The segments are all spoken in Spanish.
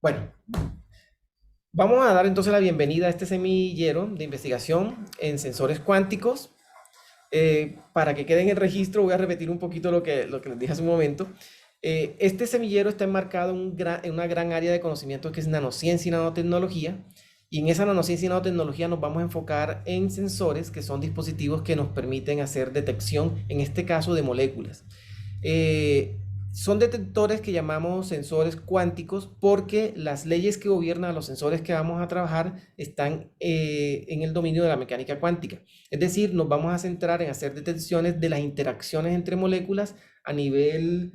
Bueno, vamos a dar entonces la bienvenida a este semillero de investigación en sensores cuánticos. Para que quede en el registro, voy a repetir un poquito lo que les dije hace un momento. Este semillero está enmarcado en una gran área de conocimiento que es nanociencia y nanotecnología. Y en esa nanociencia y nanotecnología nos vamos a enfocar en sensores, que son dispositivos que nos permiten hacer detección, en este caso, de moléculas. Eh, Son detectores que llamamos sensores cuánticos porque las leyes que gobiernan a los sensores que vamos a trabajar están en el dominio de la mecánica cuántica. Es decir, nos vamos a centrar en hacer detecciones de las interacciones entre moléculas a nivel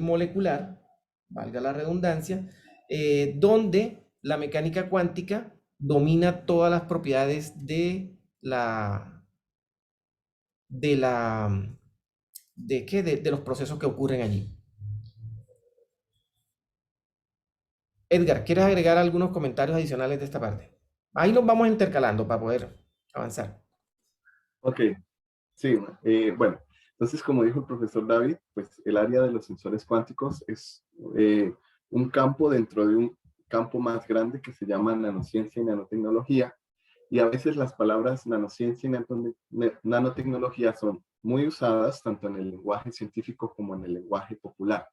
molecular, valga la redundancia, donde la mecánica cuántica domina todas las propiedades de la, de los procesos que ocurren allí. Edgar, ¿quieres agregar algunos comentarios adicionales de esta parte? Ahí nos vamos intercalando para poder avanzar. Ok, sí, bueno, entonces como dijo el profesor David, pues el área de los sensores cuánticos es un campo dentro de un campo más grande que se llama nanociencia y nanotecnología, y a veces las palabras nanociencia y nanotecnología son muy usadas tanto en el lenguaje científico como en el lenguaje popular.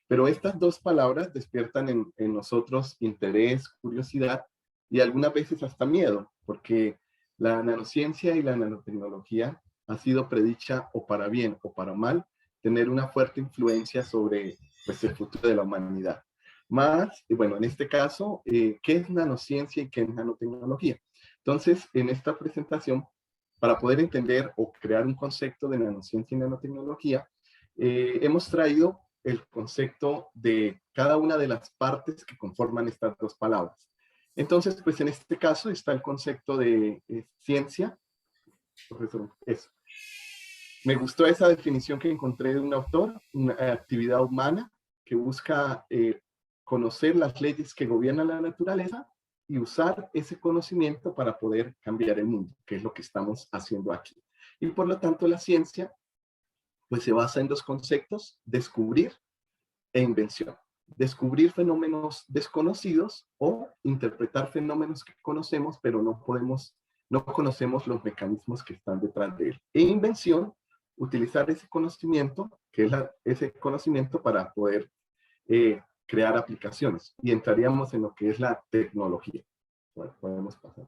Pero estas dos palabras despiertan en nosotros interés, curiosidad y algunas veces hasta miedo, porque la nanociencia y la nanotecnología ha sido predicha o para bien o para mal tener una fuerte influencia sobre pues, el futuro de la humanidad. Más, bueno, en este caso, ¿qué es nanociencia y qué es nanotecnología? Entonces, en esta presentación, para poder entender o crear un concepto de nanociencia y nanotecnología, hemos traído el concepto de cada una de las partes que conforman estas dos palabras. Entonces, pues en este caso está el concepto de ciencia, profesor, eso. Me gustó esa definición que encontré de un autor, una actividad humana que busca conocer las leyes que gobiernan la naturaleza y usar ese conocimiento para poder cambiar el mundo, que es lo que estamos haciendo aquí. Y por lo tanto la ciencia pues se basa en dos conceptos: descubrir e invención. Descubrir fenómenos desconocidos o interpretar fenómenos que conocemos, pero no conocemos los mecanismos que están detrás de él. E invención, utilizar ese conocimiento, que es ese conocimiento para poder crear aplicaciones. Y entraríamos en lo que es la tecnología. Bueno, podemos pasar.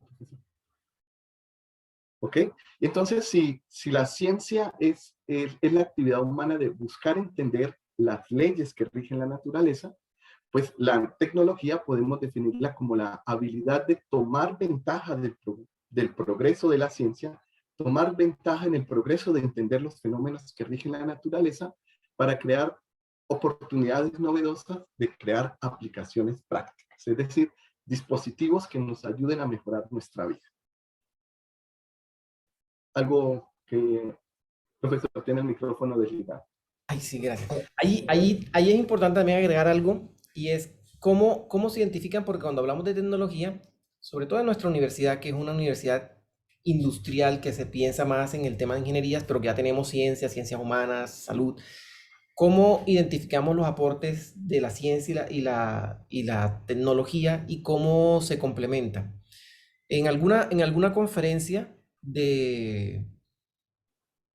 ¿Ok? Entonces, si la ciencia es la actividad humana de buscar entender las leyes que rigen la naturaleza, pues la tecnología podemos definirla como la habilidad de tomar ventaja del progreso de la ciencia, tomar ventaja en el progreso de entender los fenómenos que rigen la naturaleza para crear oportunidades novedosas de crear aplicaciones prácticas, es decir, dispositivos que nos ayuden a mejorar nuestra vida. Algo que, profesor, tiene el micrófono desligado. Ay, sí, gracias. Ahí es importante también agregar algo y es cómo se identifican, porque cuando hablamos de tecnología, sobre todo en nuestra universidad, que es una universidad industrial que se piensa más en el tema de ingenierías, pero que ya tenemos ciencias humanas, salud, ¿cómo identificamos los aportes de la ciencia y la tecnología y cómo se complementan? En alguna conferencia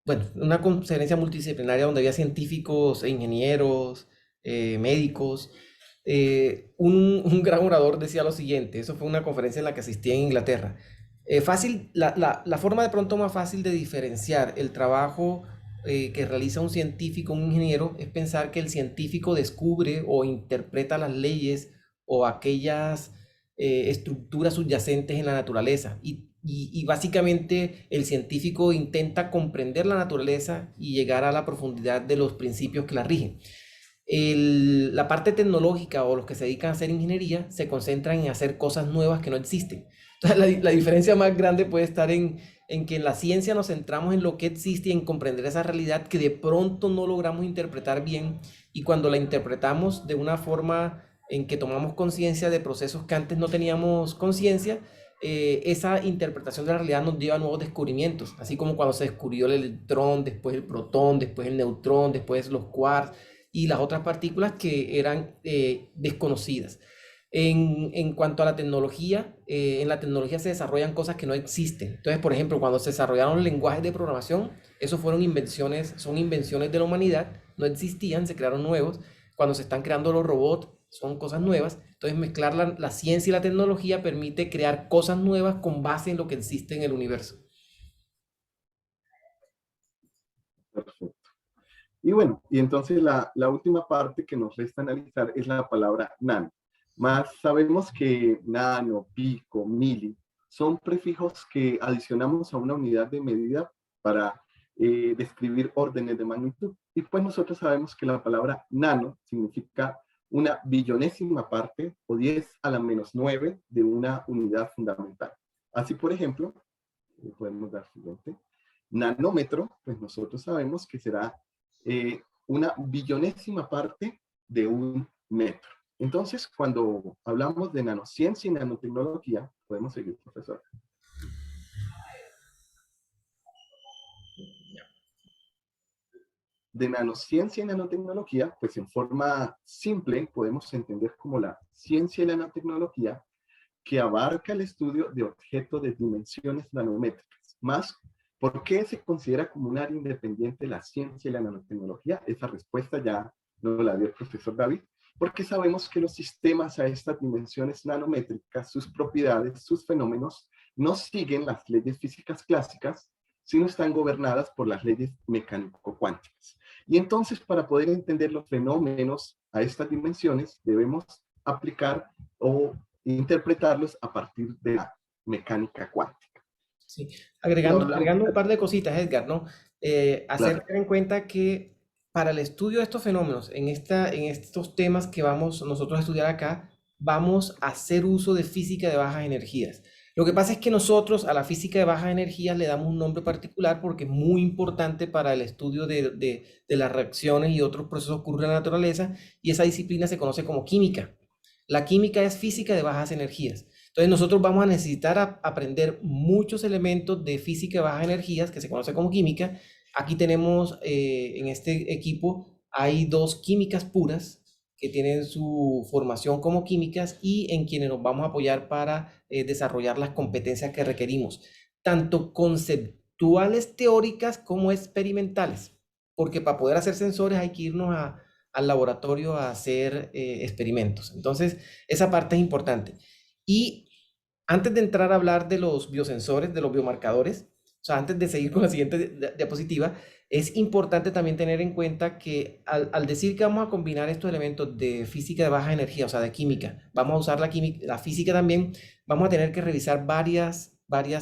bueno, una conferencia multidisciplinaria donde había científicos e ingenieros, médicos. Un gran orador decía lo siguiente, eso fue una conferencia en la que asistí en Inglaterra. La forma de pronto más fácil de diferenciar el trabajo que realiza un científico, un ingeniero, es pensar que el científico descubre o interpreta las leyes o aquellas estructuras subyacentes en la naturaleza. Y básicamente el científico intenta comprender la naturaleza y llegar a la profundidad de los principios que la rigen. La parte tecnológica o los que se dedican a hacer ingeniería se concentran en hacer cosas nuevas que no existen. Entonces, la diferencia más grande puede estar en que en la ciencia nos centramos en lo que existe y en comprender esa realidad que de pronto no logramos interpretar bien, y cuando la interpretamos de una forma en que tomamos conciencia de procesos que antes no teníamos conciencia, esa interpretación de la realidad nos lleva a nuevos descubrimientos, así como cuando se descubrió el electrón, después el protón, después el neutrón, después los quarks. y las otras partículas que eran desconocidas. En cuanto a la tecnología, en la tecnología se desarrollan cosas que no existen. Entonces, por ejemplo, cuando se desarrollaron lenguajes de programación, eso fueron invenciones, son invenciones de la humanidad, no existían, se crearon nuevos. Cuando se están creando los robots, son cosas nuevas. Entonces, mezclar la ciencia y la tecnología permite crear cosas nuevas con base en lo que existe en el universo. Perfecto. Y bueno, y entonces la última parte que nos resta analizar es la palabra nano. Más sabemos que nano, pico, mili son prefijos que adicionamos a una unidad de medida para describir órdenes de magnitud. Y pues nosotros sabemos que la palabra nano significa una billonésima parte o 10 a la menos 9 de una unidad fundamental. Así, por ejemplo, podemos dar siguiente. Nanómetro, pues nosotros sabemos que será una billonésima parte de un metro. Entonces, cuando hablamos de nanociencia y nanotecnología, podemos seguir, profesor. De nanociencia y nanotecnología, pues en forma simple podemos entender como la ciencia y la nanotecnología que abarca el estudio de objetos de dimensiones nanométricas. Más, ¿por qué se considera como un área independiente la ciencia y la nanotecnología? Esa respuesta ya nos la dio el profesor David, porque sabemos que los sistemas a estas dimensiones nanométricas, sus propiedades, sus fenómenos, no siguen las leyes físicas clásicas, sino están gobernadas por las leyes mecánico-cuánticas. Y entonces, para poder entender los fenómenos a estas dimensiones, debemos aplicar o interpretarlos a partir de la mecánica cuántica. Sí. Y hablamos, Agregando un par de cositas, Edgar, ¿no? Hacer claro, tener en cuenta que para el estudio de estos fenómenos, en estos temas que vamos nosotros a estudiar acá, vamos a hacer uso de física de bajas energías. Lo que pasa es que nosotros a la física de bajas energías le damos un nombre particular porque es muy importante para el estudio de las reacciones y otros procesos que ocurren en la naturaleza, y esa disciplina se conoce como química. La química es física de bajas energías. Entonces nosotros vamos a necesitar aprender muchos elementos de física de bajas energías que se conoce como química. Aquí tenemos en este equipo hay dos químicas puras que tienen su formación como químicas y en quienes nos vamos a apoyar para desarrollar las competencias que requerimos, tanto conceptuales, teóricas como experimentales, porque para poder hacer sensores hay que irnos al laboratorio a hacer experimentos. Entonces, esa parte es importante. Y antes de entrar a hablar de los biosensores, de los biomarcadores, o sea, antes de seguir con la siguiente diapositiva, es importante también tener en cuenta que al decir que vamos a combinar estos elementos de física de baja energía, o sea, de química, vamos a usar la física también, vamos a tener que revisar varias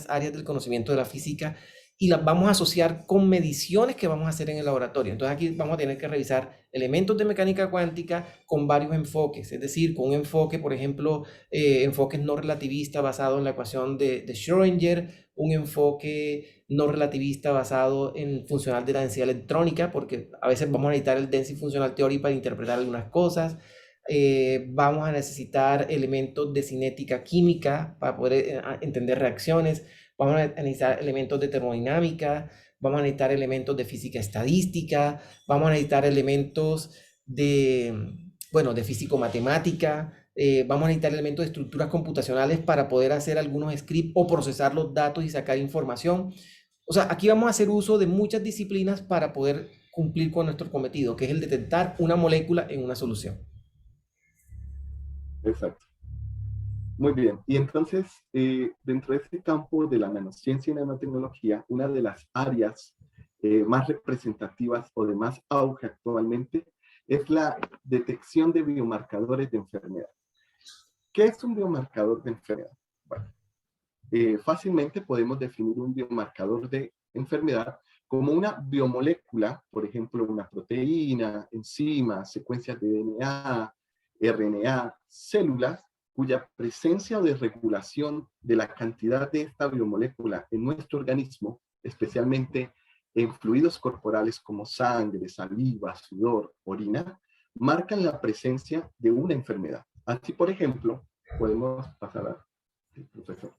áreas del conocimiento de la física y las vamos a asociar con mediciones que vamos a hacer en el laboratorio. Entonces aquí vamos a tener que revisar elementos de mecánica cuántica con varios enfoques, es decir, con un enfoque, por ejemplo, enfoques no relativistas basado en la ecuación de Schrödinger, un enfoque no relativista basado en funcional de la densidad electrónica, porque a veces vamos a necesitar el density funcional theory para interpretar algunas cosas. Vamos a necesitar elementos de cinética química para poder entender reacciones. Vamos a necesitar elementos de termodinámica, vamos a necesitar elementos de física estadística, vamos a necesitar elementos bueno, de físico-matemática, vamos a necesitar elementos de estructuras computacionales para poder hacer algunos scripts o procesar los datos y sacar información. O sea, aquí vamos a hacer uso de muchas disciplinas para poder cumplir con nuestro cometido, que es el detectar una molécula en una solución. exacto. Muy bien. Y entonces, dentro de este campo de la nanociencia y nanotecnología, una de las áreas más representativas o de más auge actualmente es la detección de biomarcadores de enfermedad. ¿Qué es un biomarcador de enfermedad? Bueno, fácilmente podemos definir un biomarcador de enfermedad como una biomolécula, por ejemplo, una proteína, enzimas, secuencias de DNA, RNA, células, cuya presencia o desregulación de la cantidad de esta biomolécula en nuestro organismo, especialmente en fluidos corporales como sangre, saliva, sudor, orina, marcan la presencia de una enfermedad. Así, por ejemplo, podemos pasar a... Profesor.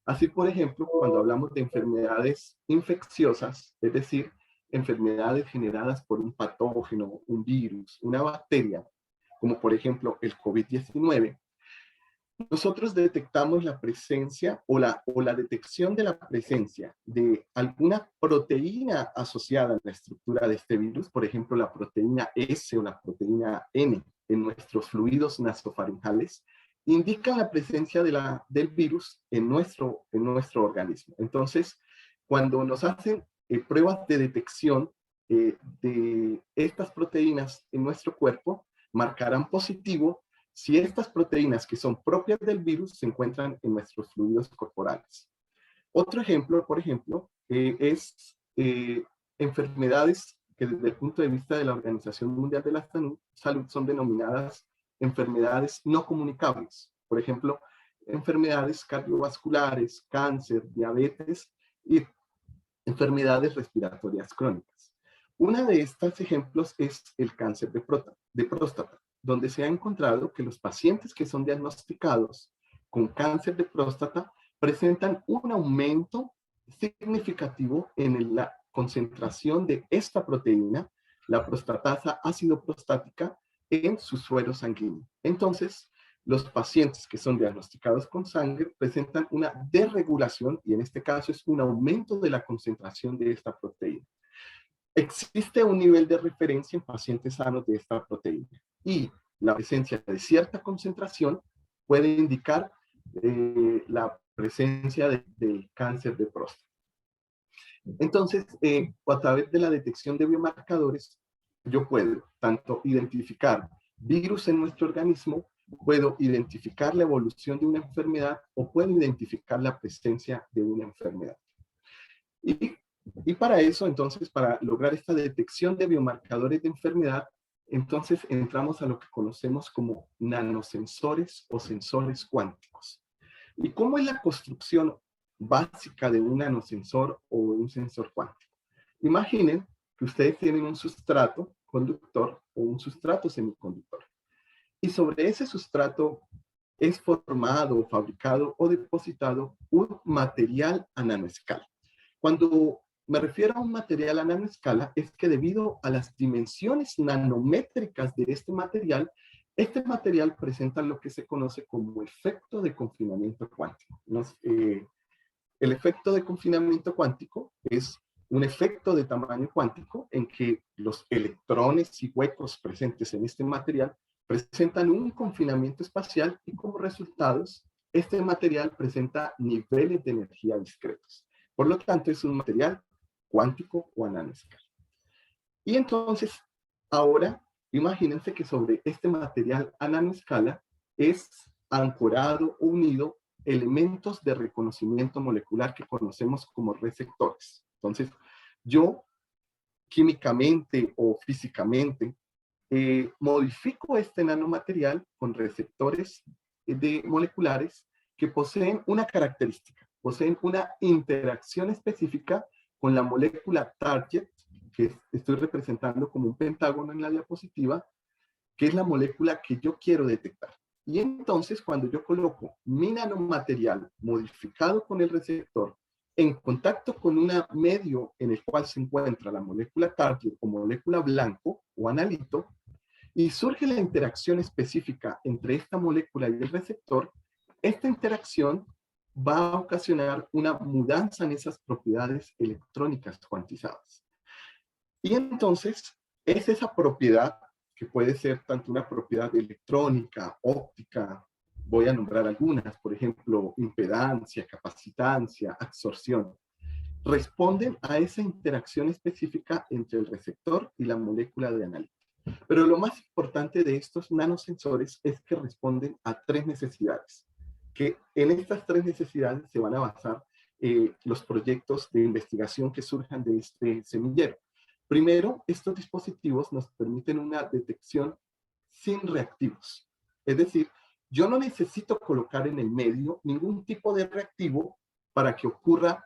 Así, por ejemplo, cuando hablamos de enfermedades infecciosas, es decir, enfermedades generadas por un patógeno, un virus, una bacteria, como por ejemplo el COVID-19, nosotros detectamos la presencia o la detección de la presencia de alguna proteína asociada a la estructura de este virus, por ejemplo, la proteína S o la proteína N en nuestros fluidos nasofaringales, indican la presencia del virus en nuestro organismo. Entonces, cuando nos hacen pruebas de detección de estas proteínas en nuestro cuerpo, marcarán positivo si estas proteínas que son propias del virus se encuentran en nuestros fluidos corporales. Otro ejemplo, por ejemplo, es enfermedades que desde el punto de vista de la Organización Mundial de la Salud son denominadas enfermedades no comunicables. Por ejemplo, enfermedades cardiovasculares, cáncer, diabetes y enfermedades respiratorias crónicas. Una de estos ejemplos es el cáncer de próstata, donde se ha encontrado que los pacientes que son diagnosticados con cáncer de próstata presentan un aumento significativo en la concentración de esta proteína, la prostatasa ácido prostática, en su suero sanguíneo. Entonces, los pacientes que son diagnosticados con sangre presentan una desregulación, y en este caso es un aumento de la concentración de esta proteína. Existe un nivel de referencia en pacientes sanos de esta proteína, y la presencia de cierta concentración puede indicar la presencia del cáncer de próstata. Entonces, a través de la detección de biomarcadores, yo puedo tanto identificar virus en nuestro organismo, puedo identificar la evolución de una enfermedad o puedo identificar la presencia de una enfermedad. Y para eso, entonces, para lograr esta detección de biomarcadores de enfermedad, entonces entramos a lo que conocemos como nanosensores o sensores cuánticos. ¿Y cómo es la construcción básica de un nanosensor o un sensor cuántico? Imaginen que ustedes tienen un sustrato conductor o un sustrato semiconductor. Y sobre ese sustrato es formado, fabricado o depositado un material a nanoescala. Cuando me refiero a un material a nanoescala, es que debido a las dimensiones nanométricas de este material presenta lo que se conoce como efecto de confinamiento cuántico. El efecto de confinamiento cuántico es un efecto de tamaño cuántico en que los electrones y huecos presentes en este material presentan un confinamiento espacial y como resultados, este material presenta niveles de energía discretos. Por lo tanto, es un material cuántico o a nanoescala. Y entonces, ahora, imagínense que sobre este material a nanoescala es ancorado o unido elementos de reconocimiento molecular que conocemos como receptores. Entonces, yo químicamente o físicamente modifico este nanomaterial con receptores moleculares que poseen una característica, poseen una interacción específica con la molécula target, que estoy representando como un pentágono en la diapositiva, que es la molécula que yo quiero detectar. Y entonces, cuando yo coloco mi nanomaterial modificado con el receptor en contacto con un medio en el cual se encuentra la molécula target o molécula blanco o analito, y surge la interacción específica entre esta molécula y el receptor, esta interacción va a ocasionar una mudanza en esas propiedades electrónicas cuantizadas. Y entonces, es esa propiedad que puede ser tanto una propiedad electrónica, óptica, voy a nombrar algunas, por ejemplo, impedancia, capacitancia, absorción, responden a esa interacción específica entre el receptor y la molécula de analito. Pero lo más importante de estos nanosensores es que responden a tres necesidades, que en estas tres necesidades se van a basar los proyectos de investigación que surjan de este semillero. Primero, estos dispositivos nos permiten una detección sin reactivos. Es decir, yo no necesito colocar en el medio ningún tipo de reactivo para que ocurra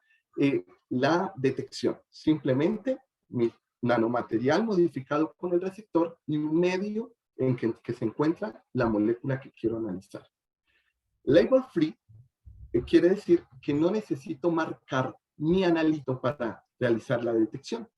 la detección. Simplemente mi nanomaterial modificado con el receptor y un medio en que se encuentra la molécula que quiero analizar. Label free quiere decir que no necesito marcar mi analito para realizar la detección.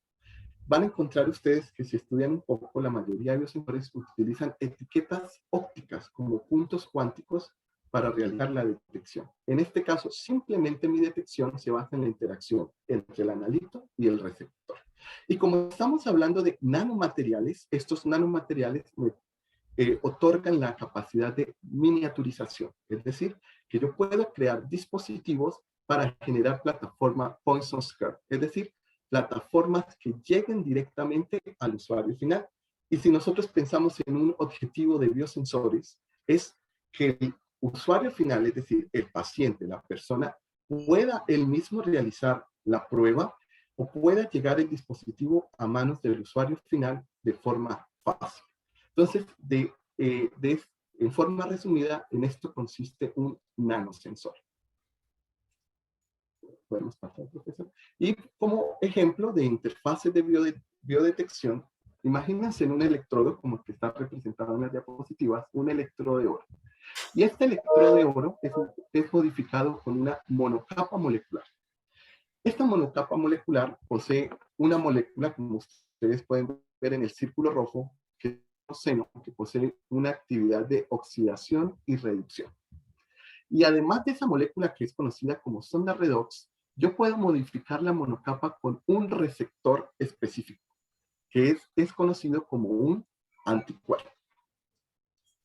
van a encontrar ustedes que si estudian un poco, la mayoría de biosensores utilizan etiquetas ópticas como puntos cuánticos para realizar la detección. En este caso, simplemente mi detección se basa en la interacción entre el analito y el receptor. Y como estamos hablando de nanomateriales, estos nanomateriales otorgan la capacidad de miniaturización, es decir, que yo puedo crear dispositivos para generar plataforma Poisson's Curve, es decir, plataformas que lleguen directamente al usuario final. Y si nosotros pensamos en un objetivo de biosensores, es que el usuario final, es decir, el paciente, la persona, pueda él mismo realizar la prueba o pueda llegar el dispositivo a manos del usuario final de forma fácil. Entonces, en forma resumida, en esto consiste un nanosensor. Podemos pasar, profesor. Y como ejemplo de interfaces de biodetección, imagínense en un electrodo, como el que está representado en las diapositivas, un electrodo de oro. Y este electrodo de oro es modificado con una monocapa molecular. Esta monocapa molecular posee una molécula, como ustedes pueden ver en el círculo rojo, que es oxeno, que posee una actividad de oxidación y reducción. Y además de esa molécula que es conocida como sonda redox, yo puedo modificar la monocapa con un receptor específico, que es conocido como un anticuerpo,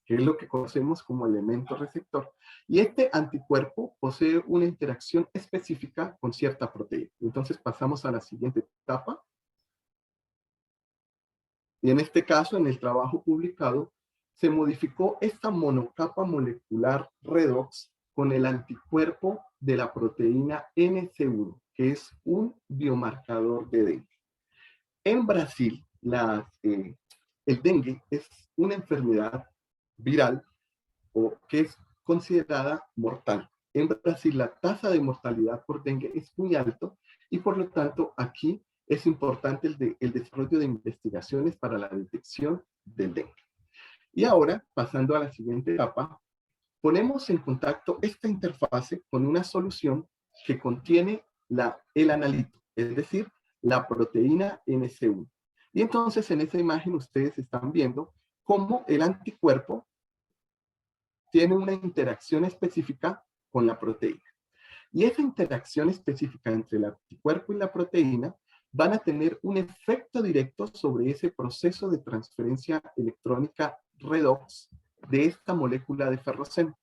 que es lo que conocemos como elemento receptor. Y este anticuerpo posee una interacción específica con cierta proteína. Entonces pasamos a la siguiente etapa. Y en este caso, en el trabajo publicado, se modificó esta monocapa molecular redox con el anticuerpo de la proteína NC1, que es un biomarcador de dengue. En Brasil, el dengue es una enfermedad viral o que es considerada mortal. En Brasil la tasa de mortalidad por dengue es muy alto y por lo tanto aquí es importante el desarrollo de investigaciones para la detección del dengue. Y ahora, pasando a la siguiente etapa, ponemos en contacto esta interfase con una solución que contiene el analito, es decir, la proteína NC1. Y entonces en esa imagen ustedes están viendo cómo el anticuerpo tiene una interacción específica con la proteína. Y esa interacción específica entre el anticuerpo y la proteína van a tener un efecto directo sobre ese proceso de transferencia electrónica redox de esta molécula de ferroceno.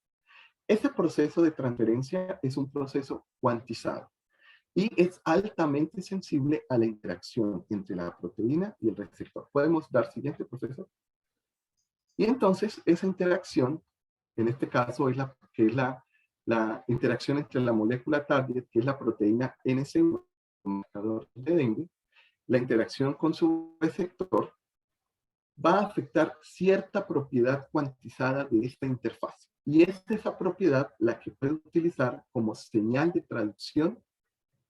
Ese proceso de transferencia es un proceso cuantizado y es altamente sensible a la interacción entre la proteína y el receptor. Podemos dar siguiente proceso. Y entonces esa interacción, en este caso, es la interacción entre la molécula target, que es la proteína NC1, marcador de dengue, la interacción con su receptor, va a afectar cierta propiedad cuantizada de esta interfaz. Y es esa propiedad la que puede utilizar como señal de traducción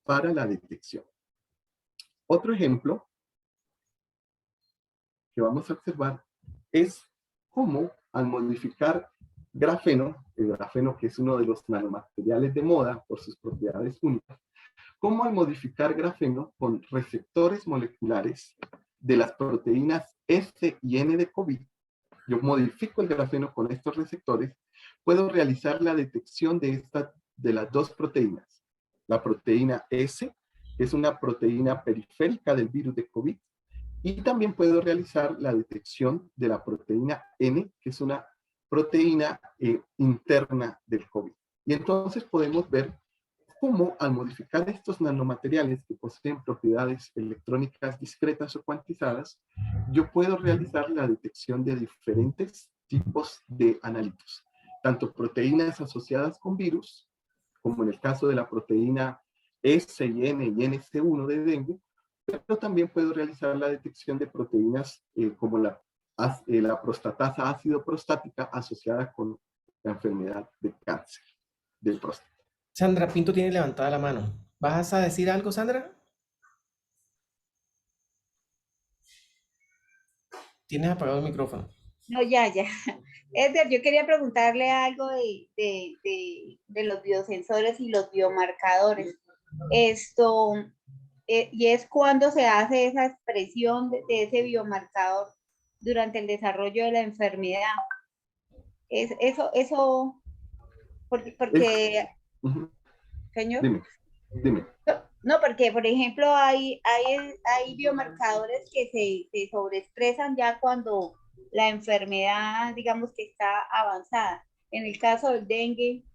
para la detección. Otro ejemplo que vamos a observar es cómo al modificar grafeno, el grafeno que es uno de los nanomateriales de moda por sus propiedades únicas, cómo al modificar grafeno con receptores moleculares de las proteínas S y N de COVID, yo modifico el grafeno con estos receptores, puedo realizar la detección de las dos proteínas. La proteína S, que es una proteína periférica del virus de COVID, y también puedo realizar la detección de la proteína N, que es una proteína interna del COVID. Y entonces podemos ver cómo al modificar estos nanomateriales que poseen propiedades electrónicas discretas o cuantizadas, yo puedo realizar la detección de diferentes tipos de analitos, tanto proteínas asociadas con virus, como en el caso de la proteína S y N y NC1 de dengue, pero también puedo realizar la detección de proteínas como la prostatasa ácido prostática asociada con la enfermedad de cáncer del próstata. Sandra Pinto tiene levantada la mano. ¿Vas a decir algo, Sandra? Tienes apagado el micrófono. No, ya, ya. Edgar, yo quería preguntarle algo de los biosensores y los biomarcadores. Esto, y es cuando se hace esa expresión de ese biomarcador durante el desarrollo de la enfermedad. Eso, Es, porque, ujú, señor. dime, dime. No, porque, por ejemplo, hay biomarcadores que se sobreexpresan ya cuando la enfermedad, digamos que está avanzada. En el caso del dengue,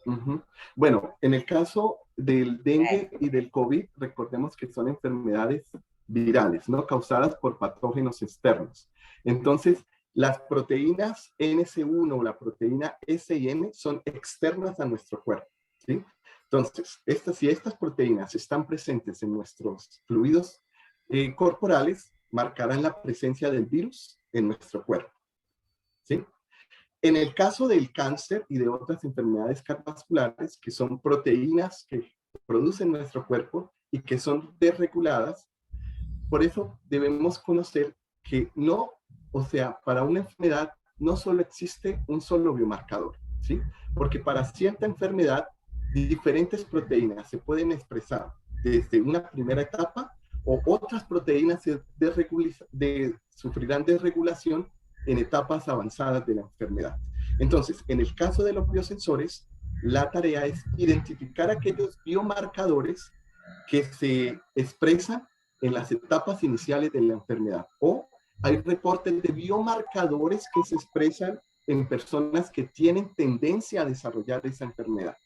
Ujú. Bueno, en el caso del dengue y del COVID, recordemos que son enfermedades virales, ¿no? Causadas por patógenos externos. Entonces, las proteínas NS1 o la proteína S y N son externas a nuestro cuerpo, ¿sí? Entonces, si estas proteínas están presentes en nuestros fluidos corporales, marcarán la presencia del virus en nuestro cuerpo, ¿sí? En el caso del cáncer y de otras enfermedades cardiovasculares, que son proteínas que producen nuestro cuerpo y que son desreguladas, por eso debemos conocer que no, o sea, para una enfermedad no solo existe un solo biomarcador, ¿sí? Porque para cierta enfermedad, diferentes proteínas se pueden expresar desde una primera etapa o otras proteínas sufrirán desregulación en etapas avanzadas de la enfermedad. Entonces, en el caso de los biosensores, la tarea es identificar aquellos biomarcadores que se expresan en las etapas iniciales de la enfermedad. O hay reportes de biomarcadores que se expresan en personas que tienen tendencia a desarrollar esa enfermedad.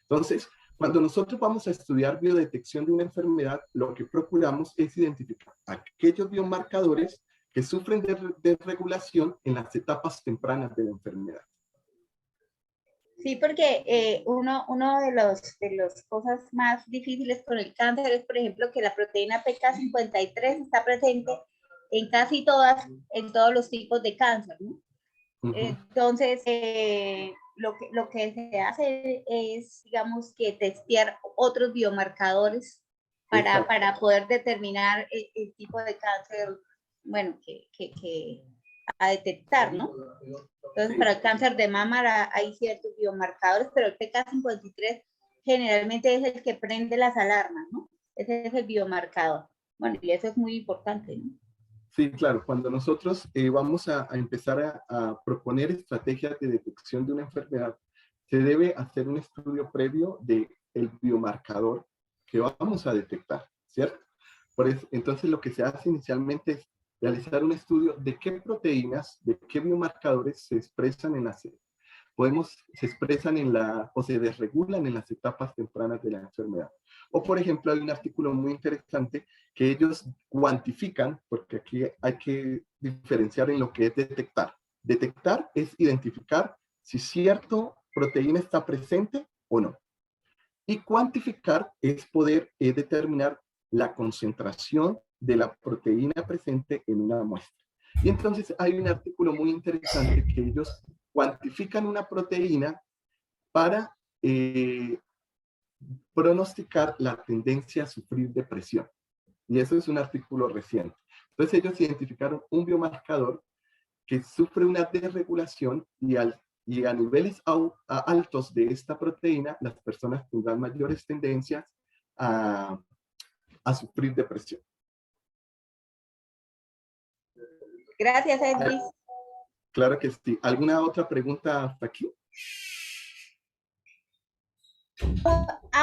Entonces, cuando nosotros vamos a estudiar biodetección de una enfermedad, lo que procuramos es identificar aquellos biomarcadores que sufren de regulación en las etapas tempranas de la enfermedad. sí, porque uno de las cosas más difíciles con el cáncer es, por ejemplo, que la proteína PK53 está presente en casi en todos los tipos de cáncer, ¿no? Entonces, lo que se hace es, digamos, que testear otros biomarcadores para poder determinar el tipo de cáncer, bueno, que a detectar, ¿no? Entonces, para el cáncer de mama hay ciertos biomarcadores, pero el PK53 generalmente es el que prende las alarmas, ¿no? Ese es el biomarcador. Bueno, y eso es muy importante, ¿no? Sí, claro, cuando nosotros vamos a empezar a proponer estrategias de detección de una enfermedad, se debe hacer un estudio previo del biomarcador que vamos a detectar, ¿cierto? Por eso, entonces lo que se hace inicialmente es realizar un estudio de qué proteínas, de qué biomarcadores se expresan se expresan o se desregulan en las etapas tempranas de la enfermedad. O, por ejemplo, hay un artículo muy interesante que ellos cuantifican, porque aquí hay que diferenciar en lo que es detectar. Detectar es identificar si cierta proteína está presente o no. Y cuantificar es poder determinar la concentración de la proteína presente en una muestra. Y entonces hay un artículo muy interesante que ellos cuantifican una proteína para pronosticar la tendencia a sufrir depresión. Y eso es un artículo reciente. Entonces ellos identificaron un biomarcador que sufre una desregulación y a niveles altos de esta proteína, las personas tendrán mayores tendencias a sufrir depresión. Gracias, Edwin. Claro que sí. ¿Alguna otra pregunta hasta aquí?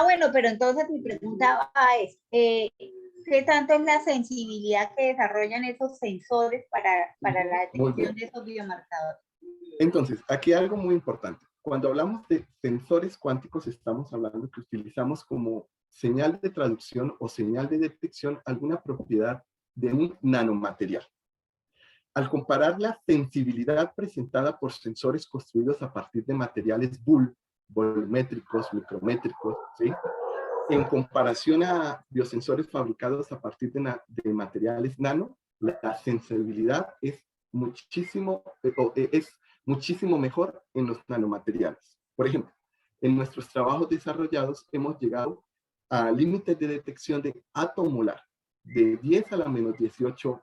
Bueno, pero entonces mi pregunta es, ¿qué tanto es la sensibilidad que desarrollan esos sensores para la detección de esos biomarcadores? Entonces, aquí hay algo muy importante. Cuando hablamos de sensores cuánticos, estamos hablando que utilizamos como señal de traducción o señal de detección alguna propiedad de un nanomaterial. Al comparar la sensibilidad presentada por sensores construidos a partir de materiales volumétricos, micrométricos, ¿sí?, en comparación a biosensores fabricados a partir de materiales nano, la sensibilidad es muchísimo mejor en los nanomateriales. Por ejemplo, en nuestros trabajos desarrollados hemos llegado a límites de detección de átomo molar de 10 a la menos 18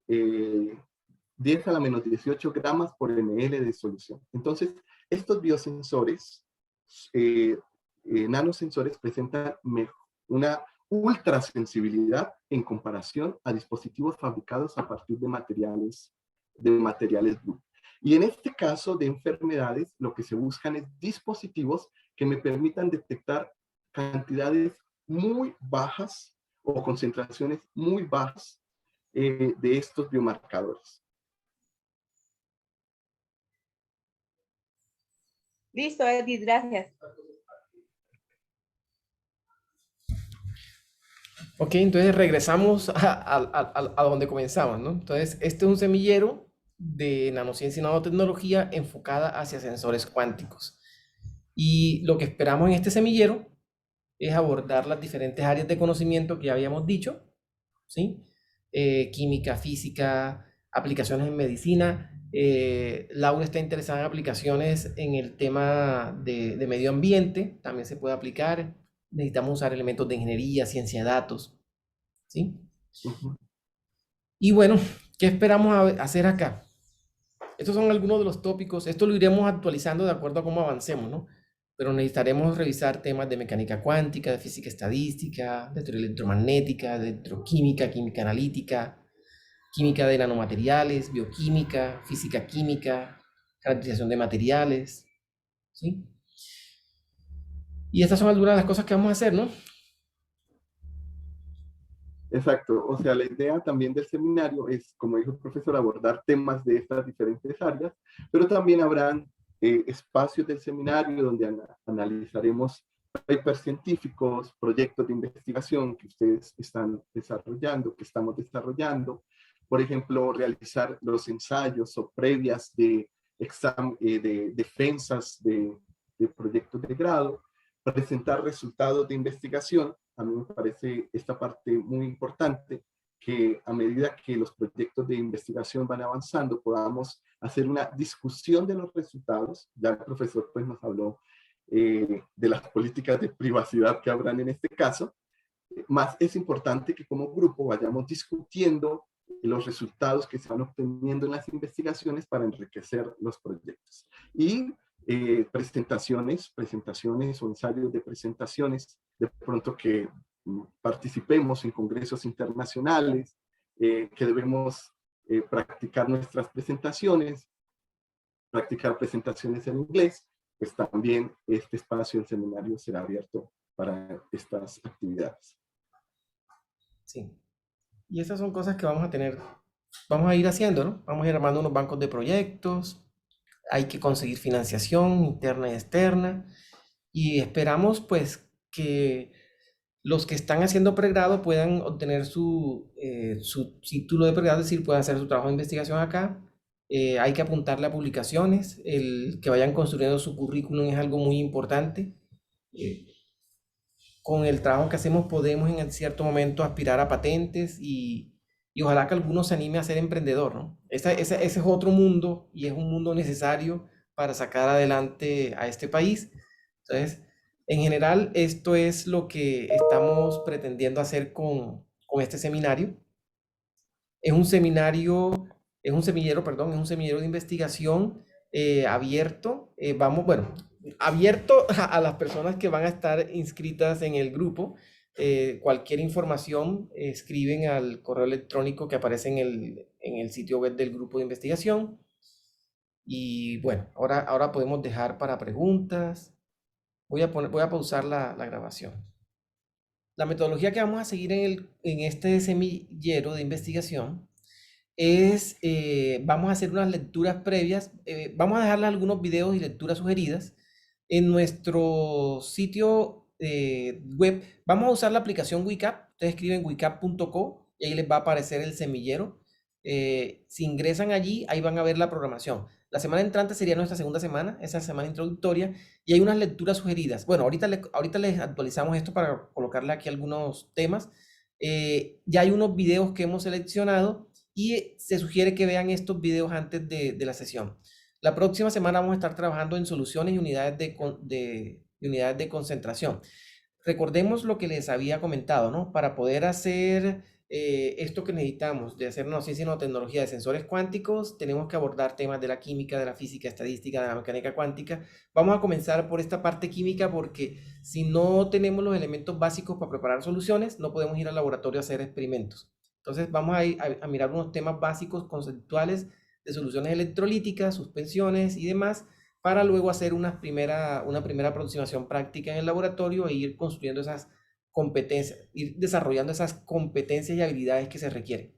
10 a la menos 18 gramos por ml de solución. Entonces, estos biosensores, nanosensores, presentan una ultrasensibilidad en comparación a dispositivos fabricados a partir de materiales brutos. Y en este caso de enfermedades, lo que se buscan es dispositivos que me permitan detectar cantidades muy bajas o concentraciones muy bajas de estos biomarcadores. Listo, Edith, gracias. Ok, entonces regresamos a donde comenzamos, ¿no? Entonces, este es un semillero de nanociencia y nanotecnología enfocada hacia sensores cuánticos. Y lo que esperamos en este semillero es abordar las diferentes áreas de conocimiento que ya habíamos dicho, ¿sí? Química, física, aplicaciones en medicina. Laura está interesada en aplicaciones en el tema de medio ambiente, también se puede aplicar. Necesitamos usar elementos de ingeniería, ciencia de datos, ¿sí? Y bueno, ¿qué esperamos hacer acá? Estos son algunos de los tópicos. Esto lo iremos actualizando de acuerdo a cómo avancemos, ¿no? Pero necesitaremos revisar temas de mecánica cuántica, de física estadística, de teoría electromagnética, de electroquímica, química analítica, química de nanomateriales, bioquímica, física química, caracterización de materiales, ¿sí? Y estas son algunas de las cosas que vamos a hacer, ¿no? Exacto, o sea, la idea también del seminario es, como dijo el profesor, abordar temas de estas diferentes áreas, pero también habrán espacios del seminario donde analizaremos papers científicos, proyectos de investigación que ustedes están desarrollando, que estamos desarrollando, por ejemplo, realizar los ensayos o previas de defensas de proyectos de grado, presentar resultados de investigación. A mí me parece esta parte muy importante, que a medida que los proyectos de investigación van avanzando, podamos hacer una discusión de los resultados. Ya el profesor pues nos habló de las políticas de privacidad que habrán en este caso. Más es importante que como grupo vayamos discutiendo los resultados que se van obteniendo en las investigaciones para enriquecer los proyectos. Y presentaciones o ensayos de presentaciones, de pronto que participemos en congresos internacionales, que debemos practicar nuestras presentaciones, practicar presentaciones en inglés, pues también este espacio del seminario será abierto para estas actividades. Sí. Y estas son cosas que vamos a ir haciendo, ¿no? Vamos a ir armando unos bancos de proyectos, hay que conseguir financiación interna y externa, y esperamos pues que los que están haciendo pregrado puedan obtener su título de pregrado, es decir, puedan hacer su trabajo de investigación acá. Hay que apuntarle a publicaciones, el que vayan construyendo su currículum es algo muy importante. Con el trabajo que hacemos podemos en cierto momento aspirar a patentes y ojalá que alguno se anime a ser emprendedor, ¿no? Ese es otro mundo y es un mundo necesario para sacar adelante a este país. Entonces, en general, esto es lo que estamos pretendiendo hacer con este seminario. Es un seminario, es un semillero, perdón, es un semillero de investigación abierto. Bueno, abierto a las personas que van a estar inscritas en el grupo. Cualquier información escriben al correo electrónico que aparece en el sitio web del grupo de investigación. Y bueno, ahora podemos dejar para preguntas. Voy a pausar la grabación. La metodología que vamos a seguir en este semillero de investigación es, vamos a hacer unas lecturas previas, vamos a dejarles algunos videos y lecturas sugeridas en nuestro sitio web. Vamos a usar la aplicación WeCap. Ustedes escriben wecap.co y ahí les va a aparecer el semillero. Si ingresan allí, ahí van a ver la programación. La semana entrante sería nuestra segunda semana, esa semana introductoria, y hay unas lecturas sugeridas. Bueno, ahorita les actualizamos esto para colocarle aquí algunos temas. Ya hay unos videos que hemos seleccionado y se sugiere que vean estos videos antes de la sesión. La próxima semana vamos a estar trabajando en soluciones y unidades de concentración. Recordemos lo que les había comentado, ¿no? Para poder hacer esto que necesitamos de hacer una ciencia y nanotecnología de sensores cuánticos, tenemos que abordar temas de la química, de la física estadística, de la mecánica cuántica. Vamos a comenzar por esta parte química porque si no tenemos los elementos básicos para preparar soluciones, no podemos ir al laboratorio a hacer experimentos. Entonces vamos a mirar unos temas básicos conceptuales de soluciones electrolíticas, suspensiones y demás, para luego hacer una primera aproximación práctica en el laboratorio e ir construyendo esas competencias, ir desarrollando esas competencias y habilidades que se requieren.